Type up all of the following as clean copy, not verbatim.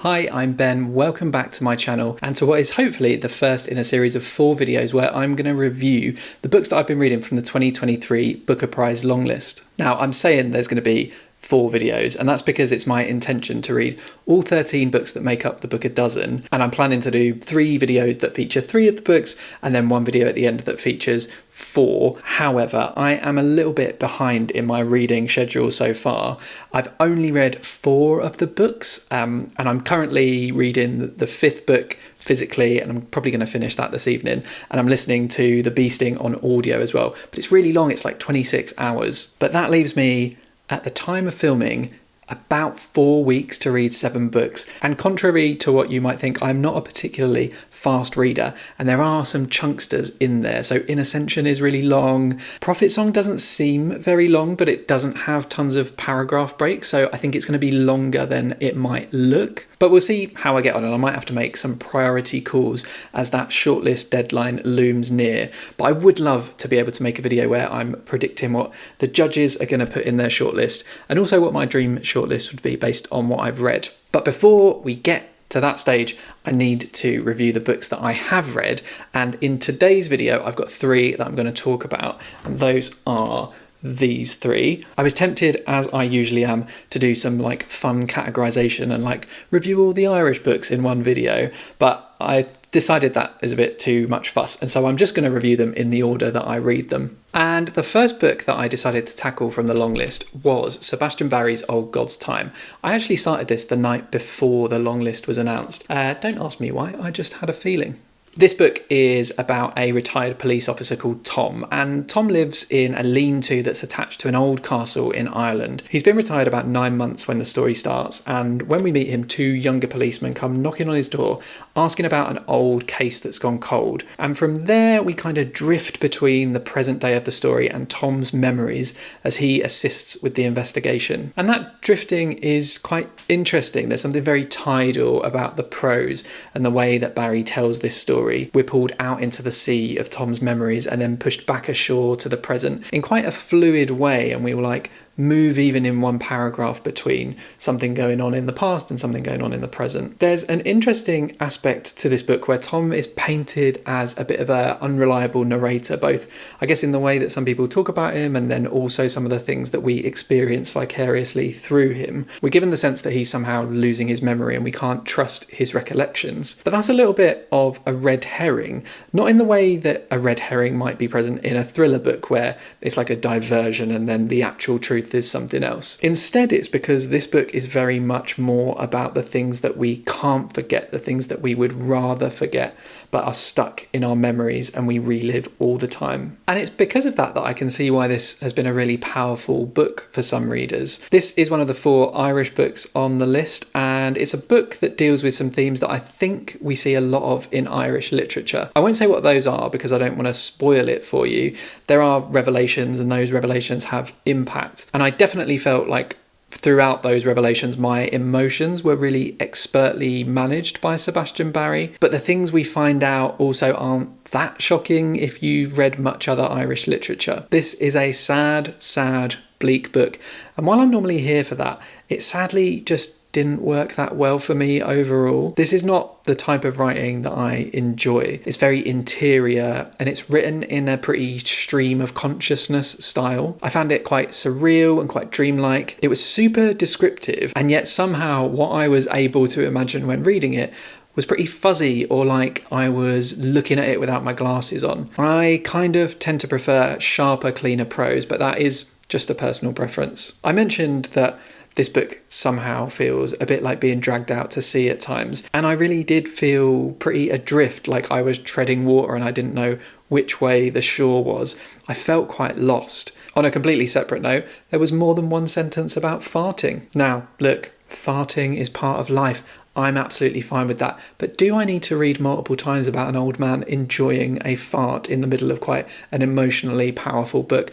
Hi, I'm Ben, welcome back to my channel and to what is hopefully the first in a series of 4 videos where I'm going to review the books that I've been reading from the 2023 Booker Prize longlist. Now, I'm saying there's going to be 4 videos, and that's because it's my intention to read all 13 books that make up the Booker dozen, and I'm planning to do 3 videos that feature 3 of the books and then 1 video at the end that features 4. However, I am a little bit behind in my reading schedule so far. I've only read 4 of the books, and I'm currently reading the 5th book physically, and I'm probably going to finish that this evening, and I'm listening to The Beasting on audio as well, but it's really long. It's like 26 hours, but that leaves me at the time of filming about 4 weeks to read 7 books. And contrary to what you might think, I'm not a particularly fast reader, and there are some chunksters in there. So In Ascension is really long. Prophet Song doesn't seem very long, but it doesn't have tons of paragraph breaks, so I think it's going to be longer than it might look. But we'll see how I get on, and I might have to make some priority calls as that shortlist deadline looms near. But I would love to be able to make a video where I'm predicting what the judges are going to put in their shortlist, and also what my dream shortlist would be based on what I've read. But before we get to that stage, I need to review the books that I have read. And in today's video, I've got 3 that I'm going to talk about, and those are these 3. I was tempted, as I usually am, to do some like fun categorization and like review all the Irish books in one video, but I decided that is a bit too much fuss, and so I'm just going to review them in the order that I read them. And the first book that I decided to tackle from the long list was Sebastian Barry's Old God's Time. I actually started this the night before the long list was announced. Don't ask me why, I just had a feeling. This book is about a retired police officer called Tom, and Tom lives in a lean-to that's attached to an old castle in Ireland. He's been retired about 9 months when the story starts, and when we meet him, 2 younger policemen come knocking on his door asking about an old case that's gone cold. And from there we kind of drift between the present day of the story and Tom's memories as he assists with the investigation. And that drifting is quite interesting. There's something very tidal about the prose and the way that Barry tells this story. We're pulled out into the sea of Tom's memories and then pushed back ashore to the present in quite a fluid way, and we will like move even in one paragraph between something going on in the past and something going on in the present. There's an interesting aspect to this book where Tom is painted as a bit of an unreliable narrator, both I guess in the way that some people talk about him and then also some of the things that we experience vicariously through him. We're given the sense that he's somehow losing his memory and we can't trust his recollections. But that's a little bit of a red herring, not in the way that a red herring might be present in a thriller book where it's like a diversion and then the actual truth is something else. Instead, it's because this book is very much more about the things that we can't forget, the things that we would rather forget but are stuck in our memories and we relive all the time. And it's because of that that I can see why this has been a really powerful book for some readers. This is one of the 4 Irish books on the list, and it's a book that deals with some themes that I think we see a lot of in Irish literature. I won't say what those are because I don't want to spoil it for you. There are revelations, and those revelations have impact. And I definitely felt like throughout those revelations, my emotions were really expertly managed by Sebastian Barry. But the things we find out also aren't that shocking if you've read much other Irish literature. This is a sad, bleak book. And while I'm normally here for that, it sadly just didn't work that well for me overall. This is not the type of writing that I enjoy. It's very interior and it's written in a pretty stream of consciousness style. I found it quite surreal and quite dreamlike. It was super descriptive, and yet somehow what I was able to imagine when reading it was pretty fuzzy, or like I was looking at it without my glasses on. I kind of tend to prefer sharper, cleaner prose, but that is just a personal preference. I mentioned that this book somehow feels a bit like being dragged out to sea at times, and I really did feel pretty adrift, like I was treading water and I didn't know which way the shore was. I felt quite lost. On a completely separate note, there was more than one sentence about farting. Now, look, farting is part of life. I'm absolutely fine with that. But do I need to read multiple times about an old man enjoying a fart in the middle of quite an emotionally powerful book?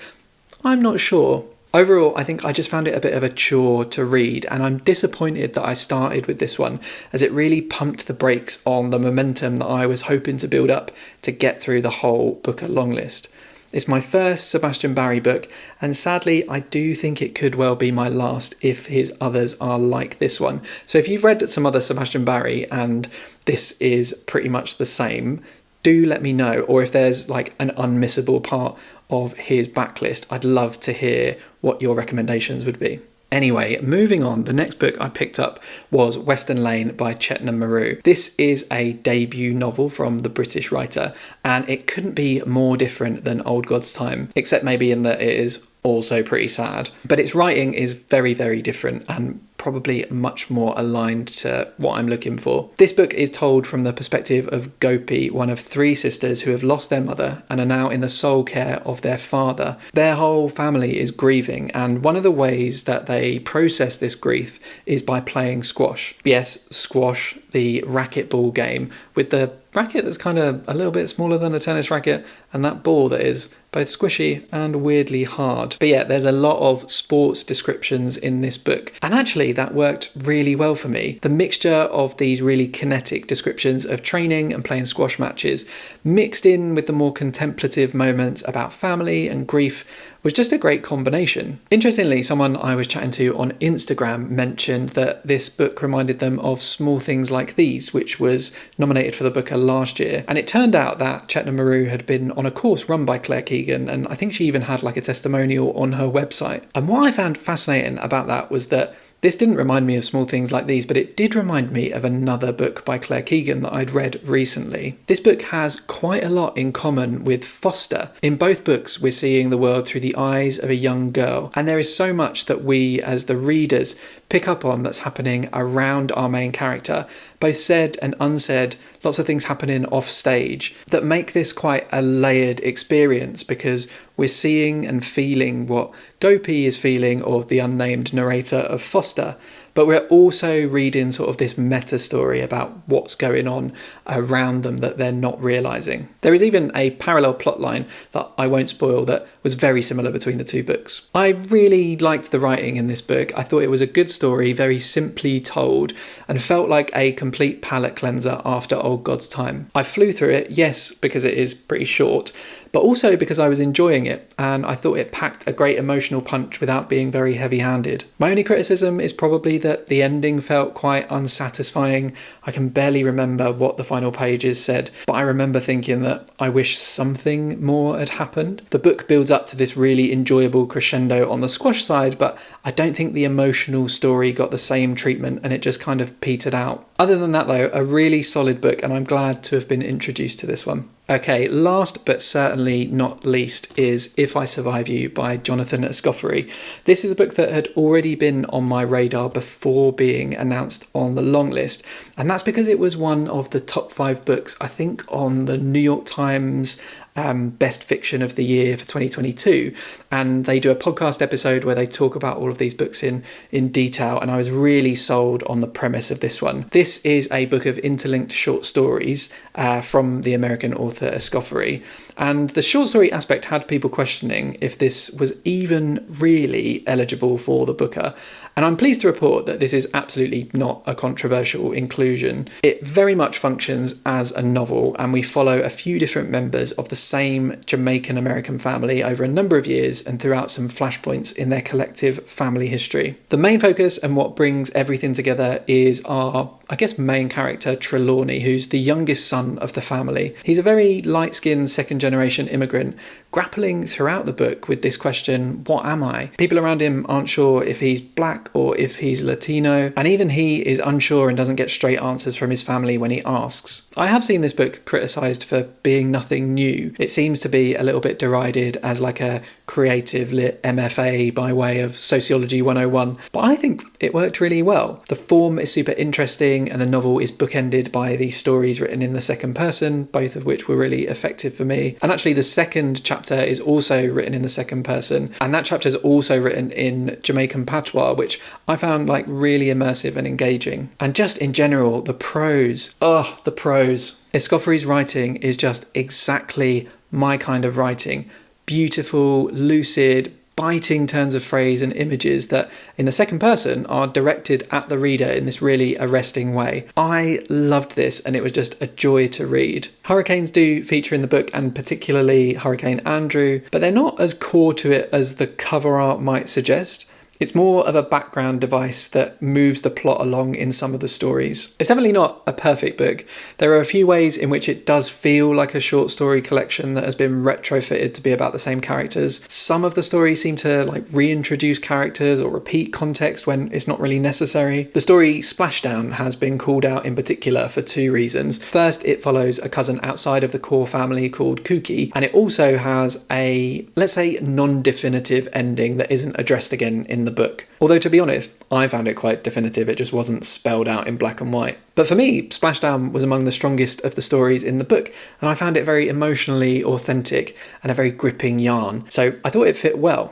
I'm not sure. Overall, I think I just found it a bit of a chore to read, and I'm disappointed that I started with this one, as it really pumped the brakes on the momentum that I was hoping to build up to get through the whole Booker longlist. It's my first Sebastian Barry book, and sadly I do think it could well be my last if his others are like this one. So if you've read some other Sebastian Barry and this is pretty much the same, do let me know. Or if there's like an unmissable part of his backlist, I'd love to hear what your recommendations would be. Anyway, moving on, the next book I picked up was Western Lane by Chetna Maroo. This is a debut novel from the British writer, and it couldn't be more different than Old God's Time, except maybe in that it is also pretty sad. But its writing is very, very different and probably much more aligned to what I'm looking for. This book is told from the perspective of Gopi, one of 3 sisters who have lost their mother and are now in the sole care of their father. Their whole family is grieving, and one of the ways that they process this grief is by playing squash. Yes, squash, the racquetball game, with the racket that's kind of a little bit smaller than a tennis racket, and that ball that is both squishy and weirdly hard. But yeah, there's a lot of sports descriptions in this book, and actually that worked really well for me. The mixture of these really kinetic descriptions of training and playing squash matches mixed in with the more contemplative moments about family and grief was just a great combination. Interestingly, someone I was chatting to on Instagram mentioned that this book reminded them of Small Things Like These, which was nominated for the Booker last year. And it turned out that Chetna Maroo had been on a course run by Claire Keegan, and I think she even had like a testimonial on her website. And what I found fascinating about that was that this didn't remind me of Small Things Like These, but it did remind me of another book by Claire Keegan that I'd read recently. This book has quite a lot in common with Foster. In both books, we're seeing the world through the eyes of a young girl, and there is so much that we, as the readers, pick up on that's happening around our main character, both said and unsaid, lots of things happening off stage that make this quite a layered experience, because we're seeing and feeling what Gopi is feeling, or the unnamed narrator of Foster, but we're also reading sort of this meta story about what's going on around them that they're not realising. There is even a parallel plotline that I won't spoil that was very similar between the 2 books. I really liked the writing in this book. I thought it was a good story, very simply told, and felt like a complete palate cleanser after Old God's Time. I flew through it, yes, because it is pretty short, but also because I was enjoying it, and I thought it packed a great emotional punch without being very heavy-handed. My only criticism is probably that the ending felt quite unsatisfying. I can barely remember what the final pages said, but I remember thinking that I wish something more had happened. The book builds up to this really enjoyable crescendo on the squash side, but I don't think the emotional story got the same treatment, and it just kind of petered out. Other than that though, a really solid book, and I'm glad to have been introduced to this one. Okay, last but certainly not least is If I Survive You by Jonathan Escoffery. This is a book that had already been on my radar before being announced on the long list, and that's because it was one of the top 5 books, I think, on the New York Times Best Fiction of the Year for 2022, and they do a podcast episode where they talk about all of these books in detail, and I was really sold on the premise of this one. This is a book of interlinked short stories from the American author Escoffery, and the short story aspect had people questioning if this was even really eligible for the Booker. And I'm pleased to report that this is absolutely not a controversial inclusion. It very much functions as a novel, and we follow a few different members of the same Jamaican American family over a number of years and throughout some flashpoints in their collective family history. The main focus and what brings everything together is our, main character Trelawney, who's the youngest son of the family. He's a very light-skinned second-generation immigrant, grappling throughout the book with this question, what am I? People around him aren't sure if he's black or if he's Latino, and even he is unsure and doesn't get straight answers from his family when he asks. I have seen this book criticised for being nothing new. It seems to be a little bit derided as like a creative lit MFA by way of Sociology 101, but I think it worked really well. The form is super interesting, and the novel is bookended by these stories written in the second person, both of which were really effective for me. And actually the second chapter is also written in the second person, and that chapter is also written in Jamaican patois, which I found like really immersive and engaging. And just in general, the prose. Escoffery's writing is just exactly my kind of writing. Beautiful, lucid, biting turns of phrase and images that in the second person are directed at the reader in this really arresting way. I loved this and it was just a joy to read. Hurricanes do feature in the book, and particularly Hurricane Andrew, but they're not as core to it as the cover art might suggest. It's more of a background device that moves the plot along in some of the stories. It's definitely not a perfect book. There are a few ways in which it does feel like a short story collection that has been retrofitted to be about the same characters. Some of the stories seem to reintroduce characters or repeat context when it's not really necessary. The story Splashdown has been called out in particular for two reasons. First, it follows a cousin outside of the core family called Kooky, and it also has a, let's say, non-definitive ending that isn't addressed again in the book. Although, to be honest, I found it quite definitive. It just wasn't spelled out in black and white. But for me, Splashdown was among the strongest of the stories in the book, and I found it very emotionally authentic and a very gripping yarn. So I thought it fit well.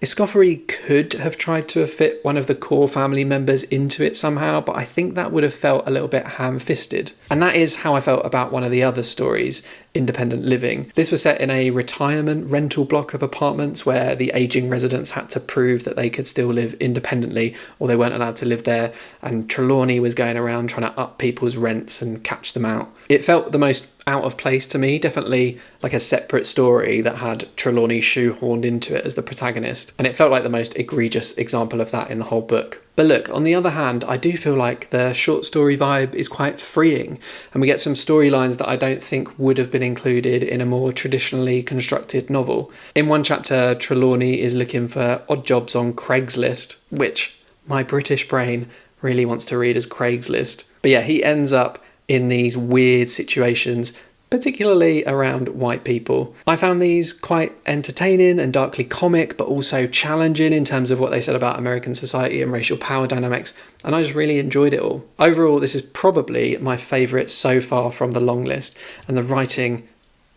Escoffery could have tried to have fit one of the core family members into it somehow, but I think that would have felt a little bit ham-fisted. And that is how I felt about one of the other stories, Independent Living. This was set in a retirement rental block of apartments where the ageing residents had to prove that they could still live independently, or they weren't allowed to live there, and Trelawney was going around trying to up people's rents and catch them out. It felt the most out of place to me, definitely like a separate story that had Trelawney shoehorned into it as the protagonist, and it felt like the most egregious example of that in the whole book. But look, on the other hand, I do feel like the short story vibe is quite freeing, and we get some storylines that I don't think would have been included in a more traditionally constructed novel. In one chapter, Trelawney is looking for odd jobs on Craigslist, which my British brain really wants to read as Craigslist. But yeah, he ends up in these weird situations, particularly around white people. I found these quite entertaining and darkly comic, but also challenging in terms of what they said about American society and racial power dynamics, and I just really enjoyed it all. Overall, this is probably my favourite so far from the long list, and the writing,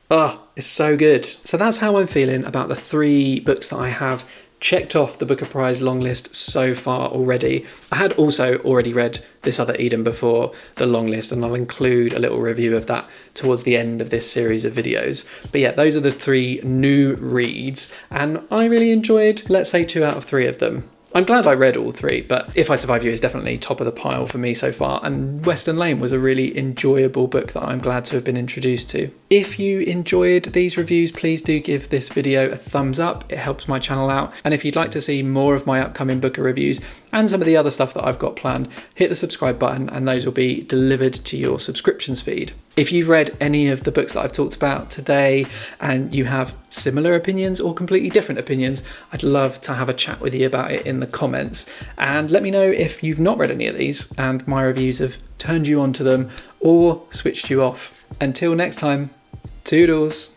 it's so good. So that's how I'm feeling about the 3 books that I have checked off the Booker Prize long list so far already. I had also already read This Other Eden before the long list, and I'll include a little review of that towards the end of this series of videos. But yeah, those are the 3 new reads, and I really enjoyed, let's say, 2 out of 3 of them. I'm glad I read all 3, but If I Survive You is definitely top of the pile for me so far, and Western Lane was a really enjoyable book that I'm glad to have been introduced to. If you enjoyed these reviews, please do give this video a thumbs up. It helps my channel out. And if you'd like to see more of my upcoming Booker reviews and some of the other stuff that I've got planned, hit the subscribe button and those will be delivered to your subscriptions feed. If you've read any of the books that I've talked about today and you have similar opinions or completely different opinions, I'd love to have a chat with you about it in the comments. And let me know if you've not read any of these and my reviews have turned you onto them or switched you off. Until next time, toodles.